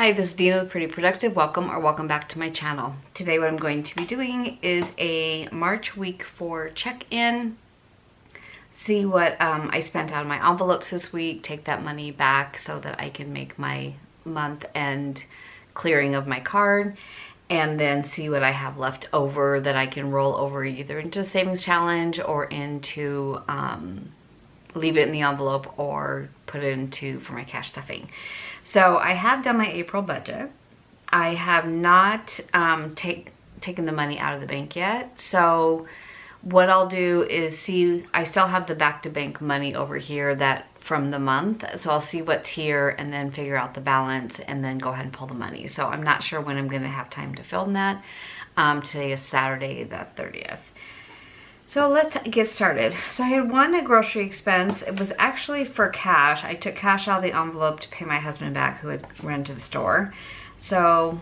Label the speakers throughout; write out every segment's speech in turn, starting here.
Speaker 1: Hi, this is Dina with Pretty Productive. Welcome back to my channel. Today what I'm going to be doing is a March week 4 check-in. See what I spent out of my envelopes this week, take that money back so that I can make my month end clearing of my card, and then see what I have left over that I can roll over either into a savings challenge or into leave it in the envelope or put it into for my cash stuffing. So I have done my April budget. I have not taken the money out of the bank yet. So what I'll do is see, I still have the back to bank money over here that from the month. So I'll see what's here and then figure out the balance and then go ahead and pull the money. So I'm not sure when I'm gonna have time to film that. Today is Saturday the 30th. So let's get started. So I had one grocery expense. It was actually for cash. I took cash out of the envelope to pay my husband back who had run to the store. So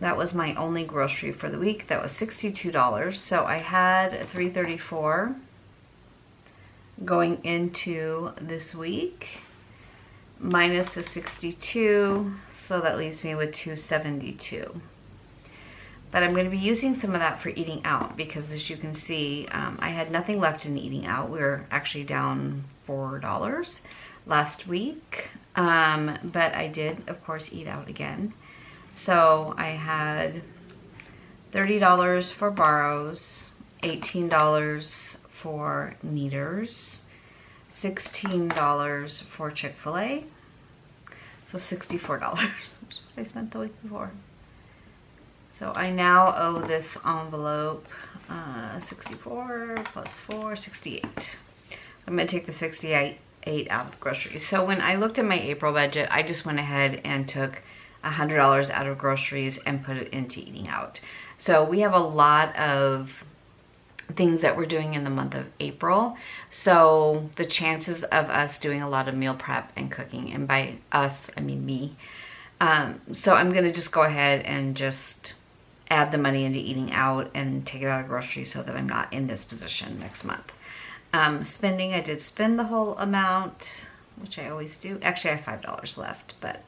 Speaker 1: that was my only grocery for the week. That was $62. So I had $334 going into this week minus the 62. So that leaves me with $272. But I'm going to be using some of that for eating out because, as you can see, I had nothing left in eating out. We were actually down $4 last week, but I did, of course, eat out again. So I had $30 for Barrows, $18 for Kneaders, $16 for Chick-fil-A, so $64, which is what I spent the week before. So I now owe this envelope 64 plus 4, 68. I'm going to take the 68 out of groceries. So when I looked at my April budget, I just went ahead and took $100 out of groceries and put it into eating out. So we have a lot of things that we're doing in the month of April. So the chances of us doing a lot of meal prep and cooking, and by us, I mean me. So I'm going to just go ahead and just add the money into eating out and take it out of groceries so that I'm not in this position next month. Spending, I did spend the whole amount, which I always do. Actually, I have $5 left, but.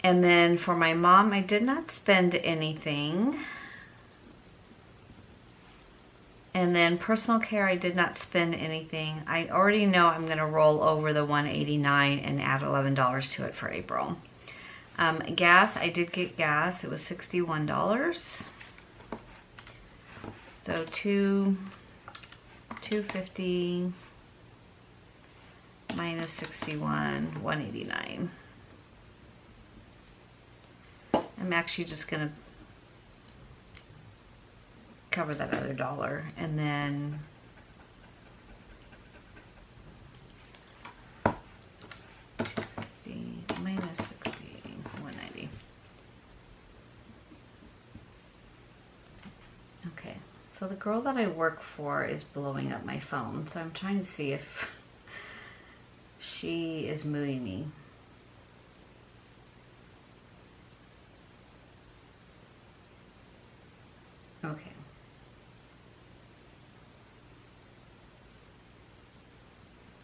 Speaker 1: And then for my mom, I did not spend anything. And then personal care, I did not spend anything. I already know I'm going to roll over the $189 and add $11 to it for April. Gas, I did get gas. It was $61. So $250 minus 61, $189. I'm actually just gonna cover that other dollar, and then $250 minus 60. 190. Okay, so the girl that I work for is blowing up my phone, so I'm trying to see if she is mooing me. Okay.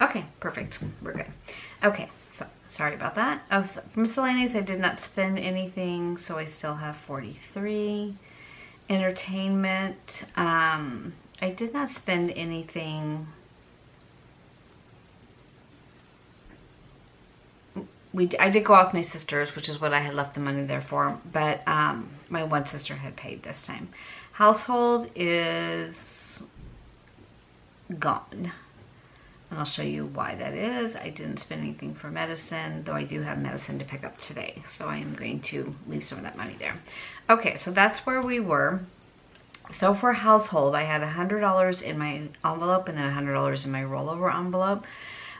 Speaker 1: Okay, perfect. We're good. Okay. So, sorry about that. Oh, so for miscellaneous, I did not spend anything, so I still have 43. Entertainment, I did not spend anything. I did go out with my sisters, which is what I had left the money there for, but my one sister had paid this time. Household is gone. And I'll show you why that is. I didn't spend anything for medicine, though I do have medicine to pick up today. So I am going to leave some of that money there. Okay, so that's where we were. So for household, I had $100 in my envelope and then $100 in my rollover envelope.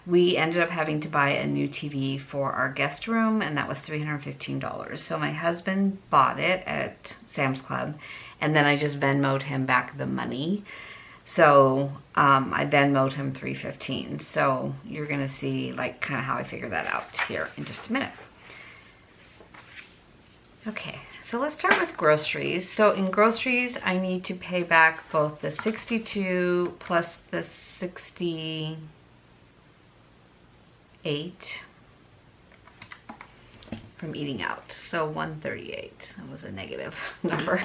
Speaker 1: We ended up having to buy a new TV for our guest room, and that was $315. So my husband bought it at Sam's Club, and then I just Venmo'd him back the money. So I Venmo'd him $315. So you're gonna see like kind of how I figure that out here in just a minute. Okay, so let's start with groceries. So in groceries, I need to pay back both the 62 plus the 68 from eating out. So 138, that was a negative number.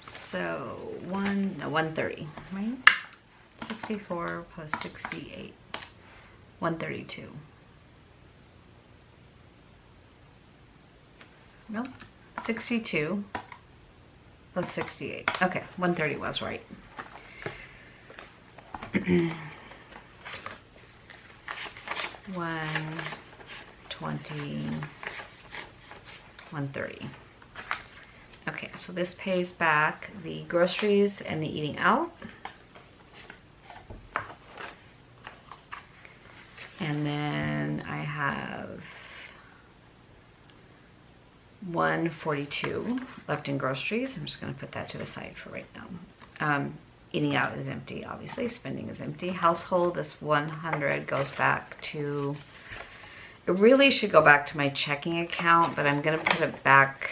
Speaker 1: So 130, right? 64 plus 68, 132. Nope, 62 plus 68. Okay, 130 was right. 120, 130. Okay, so this pays back the groceries and the eating out. And then I have 142 left in groceries. I'm just going to put that to the side for right now. Eating out is empty, obviously. Spending is empty. Household, this 100 goes back to, it really should go back to my checking account, but I'm going to put it back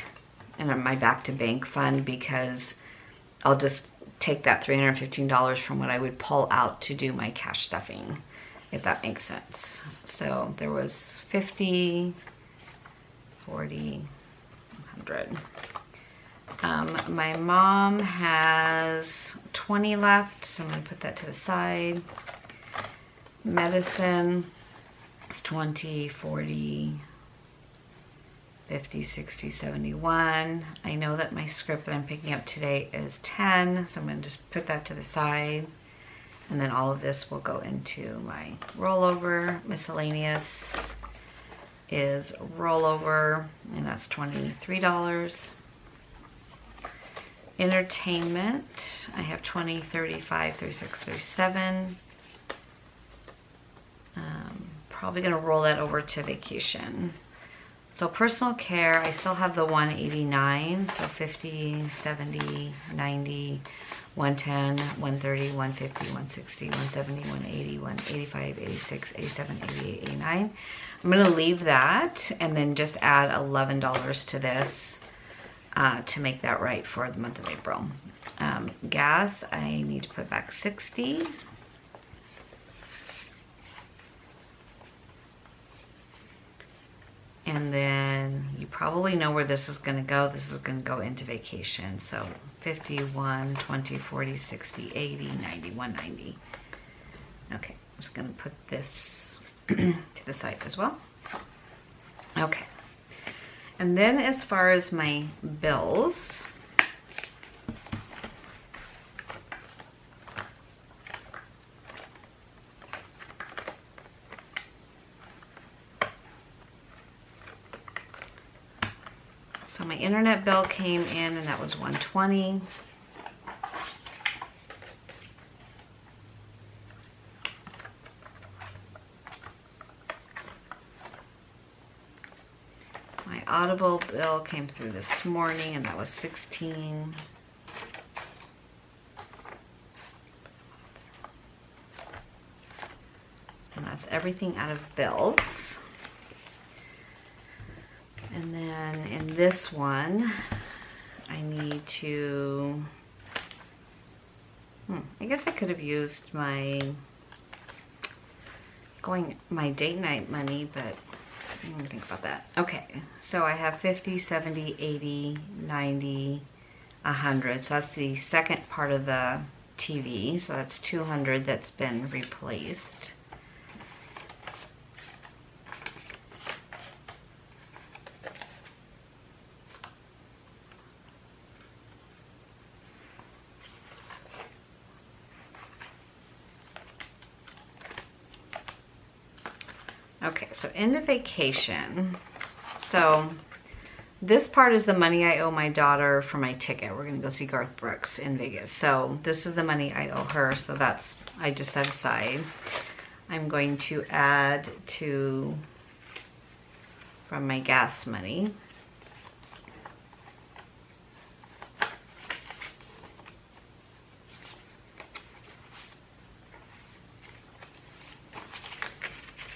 Speaker 1: in my back to bank fund because I'll just take that $315 from what I would pull out to do my cash stuffing, if that makes sense. So there was 50, 40, 100. My mom has 20 left, so I'm going to put that to the side. Medicine is 20, 40, 50, 60, 71. I know that my script that I'm picking up today is 10, so I'm going to just put that to the side. And then all of this will go into my rollover. Miscellaneous is rollover, and that's $23. Entertainment, I have 20, 35, 36, 37. Probably gonna roll that over to vacation. So personal care, I still have the 189, so 50, 70, 90, 110, 130, 150, 160, 170, 180, 185, 86, 87, 88, 89. I'm gonna leave that and then just add $11 to this to make that right for the month of April. Gas, I need to put back 60. And then you probably know where this is going to go. This is going to go into vacation. So 51, 20, 40, 60, 80, 90, 190. Okay, I'm just going to put this to the side as well. Okay. And then as far as my bills, so my internet bill came in and that was $120. My Audible bill came through this morning and that was $16. And that's everything out of bills. And then in this one, I need to, I guess I could have used my date night money, but I didn't think about that. Okay, so I have 50, 70, 80, 90, 100. So that's the second part of the TV. So that's 200 that's been replaced. Okay, so into vacation. So this part is the money I owe my daughter for my ticket. We're gonna go see Garth Brooks in Vegas. So this is the money I owe her. So that's, I just set aside. I'm going to add to, from my gas money.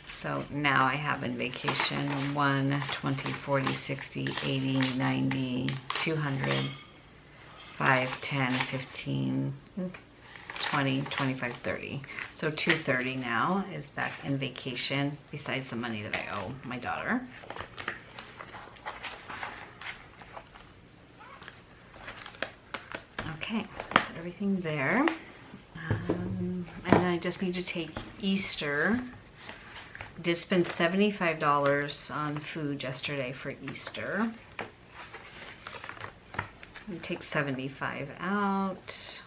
Speaker 1: So now I have in vacation 1, 20, 40, 60, 80, 90, 200, 5, 10, 15, 20, 25, 30. So 230 now is back in vacation besides the money that I owe my daughter. Okay, that's everything there. And then I just need to take Easter. I did spend $75 on food yesterday for Easter. We take 75 out.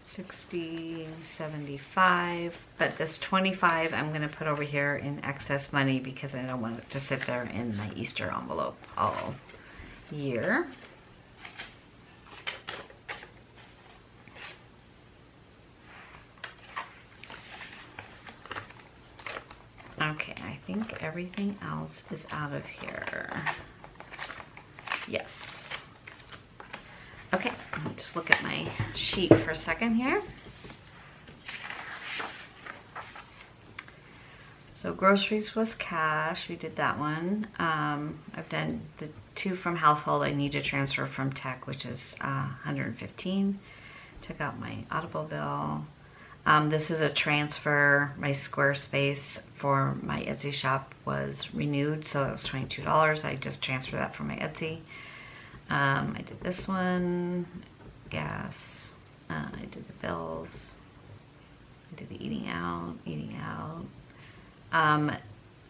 Speaker 1: 60, 75, but this 25 I'm gonna put over here in excess money because I don't want it to sit there in my Easter envelope all year. Okay, I think everything else is out of here. Yes. Okay, let me just look at my sheet for a second here. So groceries was cash, we did that one. I've done the 2 from household. I need to transfer from tech, which is 115. Took out my Audible bill. This is a transfer. My Squarespace for my Etsy shop was renewed, so that was $22. I just transferred that from my Etsy. I did this one, gas, I did the bills, I did the eating out.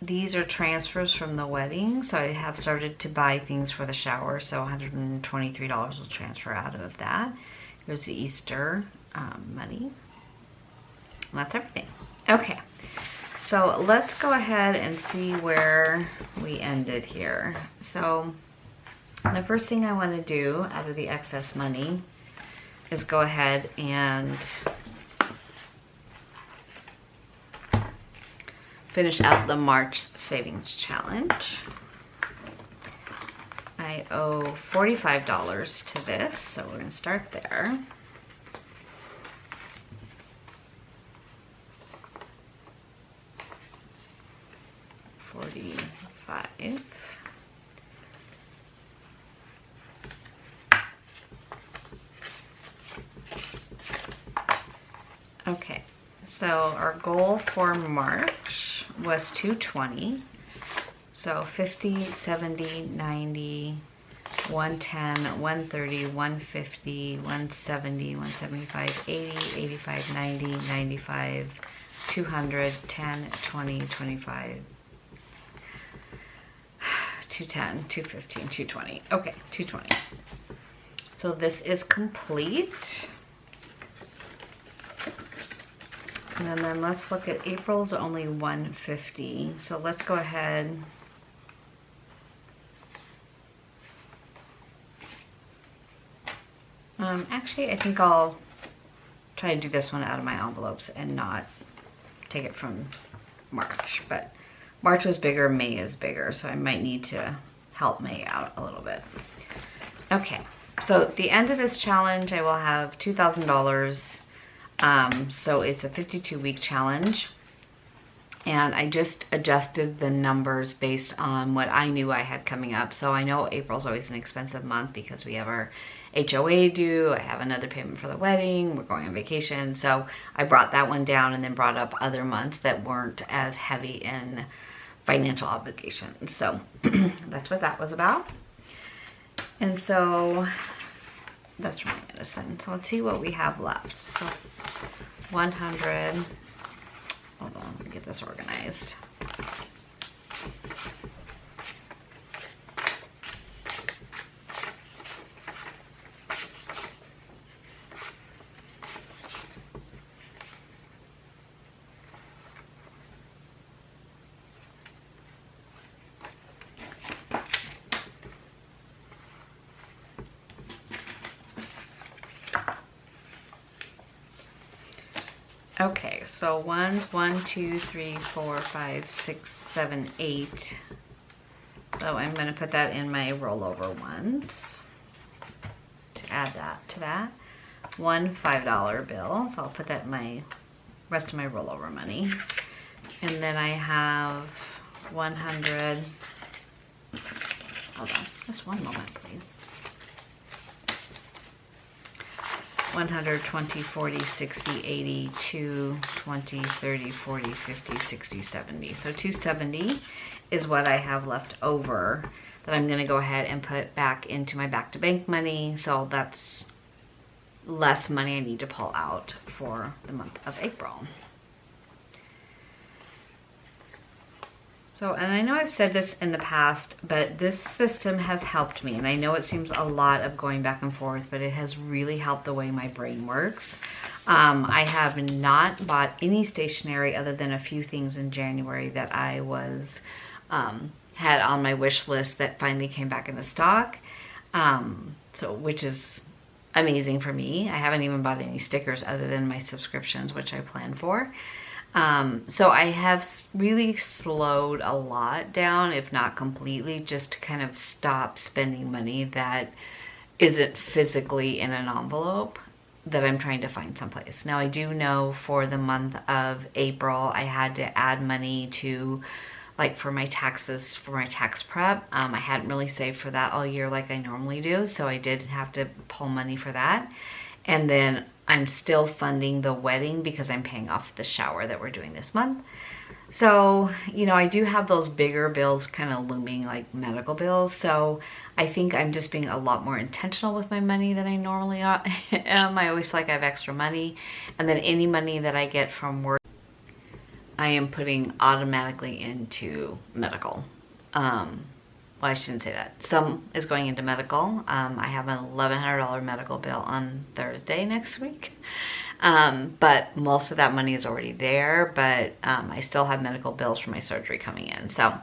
Speaker 1: These are transfers from the wedding, so I have started to buy things for the shower, so $123 will transfer out of that. Here's the Easter money. And that's everything. Okay, so let's go ahead and see where we ended here. So the first thing I want to do out of the excess money is go ahead and finish out the March Savings Challenge. I owe $45 to this, so we're going to start there. $45. Okay, so our goal for March was $220. So 50, 70, 90, 110, 130, 150, 170, 175, 80, 85, 90, 95, 200, 10, 20, 25, 210, 215, 220. Okay, 220. So this is complete. And then let's look at April's only 150. So let's go ahead. Actually, I think I'll try to do this one out of my envelopes and not take it from March. But March was bigger, May is bigger, so I might need to help May out a little bit. Okay, so at the end of this challenge, I will have $2,000. So it's a 52-week challenge, and I just adjusted the numbers based on what I knew I had coming up. So I know April's always an expensive month because we have our HOA due, I have another payment for the wedding, we're going on vacation. So I brought that one down and then brought up other months that weren't as heavy in financial obligations. So that's what that was about. And so that's from medicine. So let's see what we have left. So 100, hold on, let me get this organized. Okay, so 1, 2, 3, 4, 5, 6, 7, 8. So I'm going to put that in my rollover ones to add that to that. One $5 bill, so I'll put that in my rest of my rollover money. And then I have 100. Hold on, just one moment, please. 100, 20, 40, 60, 80, 2, 20, 30, 40, 50, 60, 70. So 270 is what I have left over that I'm going to go ahead and put back into my back to bank money. So that's less money I need to pull out for the month of April. So, and I know I've said this in the past, but this system has helped me. And I know it seems a lot of going back and forth, but it has really helped the way my brain works. I have not bought any stationery other than a few things in January that I was had on my wish list that finally came back into stock. Which is amazing for me. I haven't even bought any stickers other than my subscriptions, which I plan for. So I have really slowed a lot down, if not completely, just to kind of stop spending money that isn't physically in an envelope that I'm trying to find someplace. Now I do know for the month of April, I had to add money to, like, for my taxes, for my tax prep. I hadn't really saved for that all year like I normally do, so I did have to pull money for that. And then I'm still funding the wedding because I'm paying off the shower that we're doing this month. So, you know, I do have those bigger bills kind of looming, like medical bills. So I think I'm just being a lot more intentional with my money than I normally am. I always feel like I have extra money. And then any money that I get from work, I am putting automatically into medical. Well, I shouldn't say that. Some is going into medical. I have an $1,100 medical bill on Thursday next week. But most of that money is already there, but I still have medical bills for my surgery coming in. So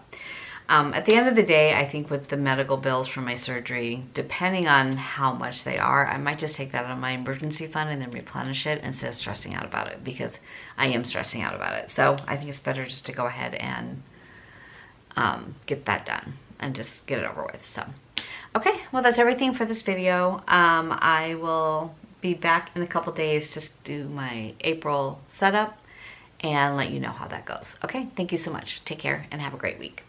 Speaker 1: at the end of the day, I think with the medical bills for my surgery, depending on how much they are, I might just take that out of my emergency fund and then replenish it instead of stressing out about it, because I am stressing out about it. So I think it's better just to go ahead and get that done and just get it over with. So, okay, well, that's everything for this video. I will be back in a couple days to do my April setup and let you know how that goes. Okay, thank you so much. Take care and have a great week.